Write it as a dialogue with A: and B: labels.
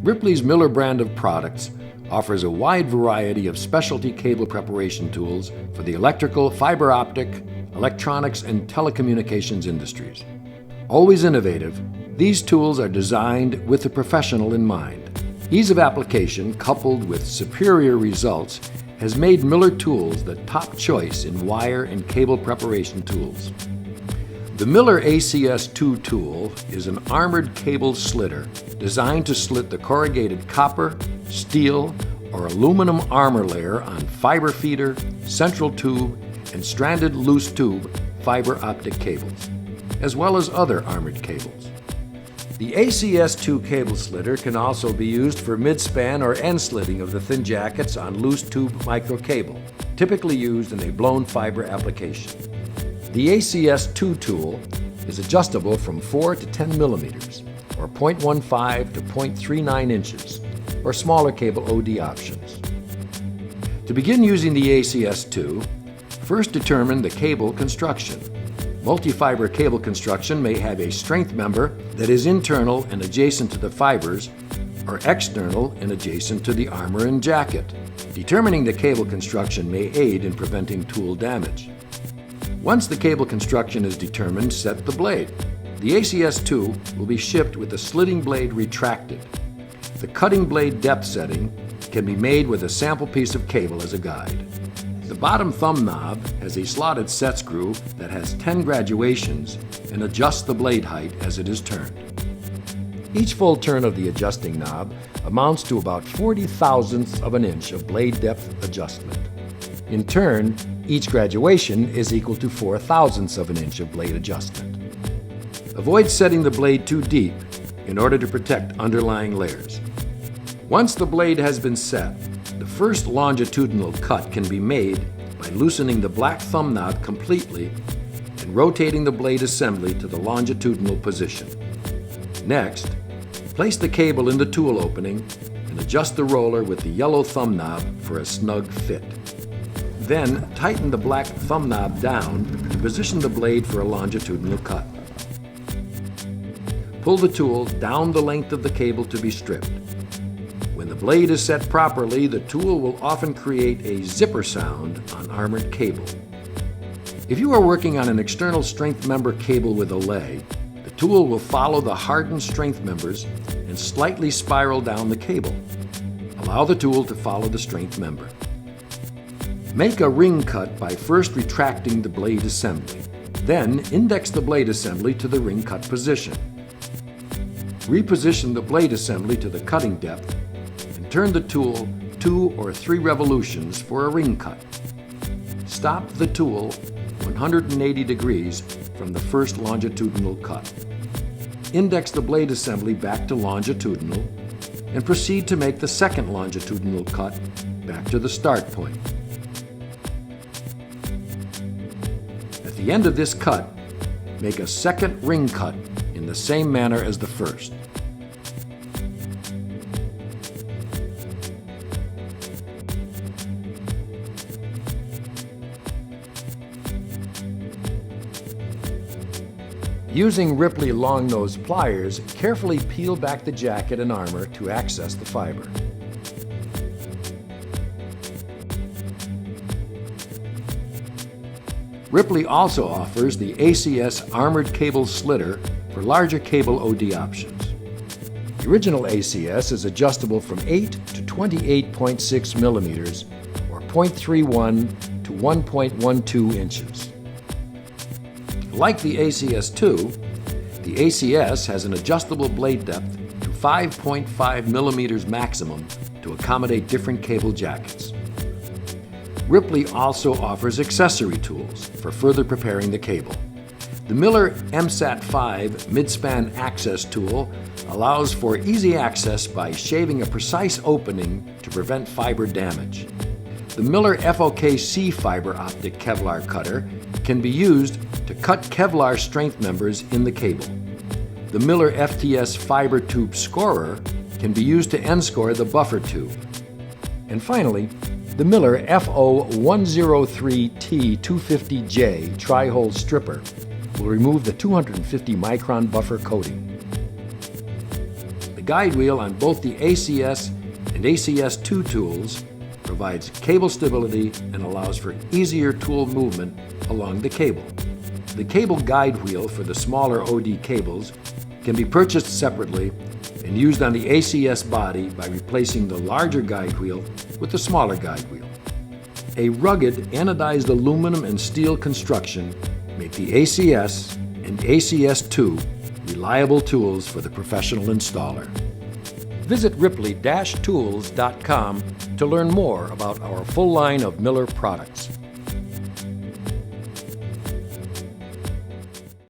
A: Ripley's MillerÂ brand of products offers a wide variety of specialty cable preparation tools for the electrical, fiber optic, electronics, and telecommunications industries. Always innovative, these tools are designed with the professional in mind. Ease of application coupled with superior results has made MillerÂ tools the top choice in wire and cable preparation tools. The MillerÂ ACS-2 tool is an armored cable slitter designed to slit the corrugated copper, steel, or aluminum armor layer on fiber feeder, central tube, and stranded loose tube fiber optic cables, as well as other armored cables. The ACS-2 cable slitter can also be used for mid-span or end slitting of the thin jackets on loose tube microcable, typically used in a blown fiber application. The ACS-2 tool is adjustable from 4 to 10 millimeters, or 0.15 to 0.39 inches, or smaller cable OD options. To begin using the ACS-2, first determine the cable construction. Multi-fiber cable construction may have a strength member that is internal and adjacent to the fibers, or external and adjacent to the armor and jacket. Determining the cable construction may aid in preventing tool damage. Once the cable construction is determined, set the blade. The ACS-2 will be shipped with the slitting blade retracted. The cutting blade depth setting can be made with a sample piece of cable as a guide. The bottom thumb knob has a slotted set screw that has 10 graduations and adjusts the blade height as it is turned. Each full turn of the adjusting knob amounts to about 40 thousandths of an inch of blade depth adjustment. In turn, each graduation is equal to 4 thousandths of an inch of blade adjustment. Avoid setting the blade too deep in order to protect underlying layers. Once the blade has been set, the first longitudinal cut can be made by loosening the black thumb knob completely and rotating the blade assembly to the longitudinal position. Next, place the cable in the tool opening and adjust the roller with the yellow thumb knob for a snug fit. Then, tighten the black thumb knob down to position the blade for a longitudinal cut. Pull the tool down the length of the cable to be stripped. When the blade is set properly, the tool will often create a zipper sound on armored cable. If you are working on an external strength member cable with a lay, the tool will follow the hardened strength members and slightly spiral down the cable. Allow the tool to follow the strength member. Make a ring cut by first retracting the blade assembly. Then index the blade assembly to the ring cut position. Reposition the blade assembly to the cutting depth and turn the tool 2 or 3 revolutions for a ring cut. Stop the tool 180 degrees from the first longitudinal cut. Index the blade assembly back to longitudinal and proceed to make the second longitudinal cut back to the start point. At the end of this cut, make a second ring cut in the same manner as the first. Using Ripley long-nose pliers, carefully peel back the jacket and armor to access the fiber. Ripley also offers the ACS Armored Cable Slitter for larger cable OD options. The original ACS is adjustable from 8 to 28.6 millimeters, or 0.31 to 1.12 inches. Like the ACS-2, the ACS has an adjustable blade depth to 5.5 millimeters maximum to accommodate different cable jackets. Ripley also offers accessory tools for further preparing the cable. The MillerÂ MSAT-5 mid-span access tool allows for easy access by shaving a precise opening to prevent fiber damage. The MillerÂ FOK-C fiber optic Kevlar cutter can be used to cut Kevlar strength members in the cable. The MillerÂ FTS fiber tube scorer can be used to end score the buffer tube. And finally, the MillerÂ FO103T250J tri-hole stripper will remove the 250 micron buffer coating. The guide wheel on both the ACS and ACS-2 tools provides cable stability and allows for easier tool movement along the cable. The cable guide wheel for the smaller OD cables can be purchased separately and used on the ACS body by replacing the larger guide wheel with the smaller guide wheel. A rugged anodized aluminum and steel construction make the ACS and ACS-2 reliable tools for the professional installer. Visit Ripley-tools.com to learn more about our full line of Miller products.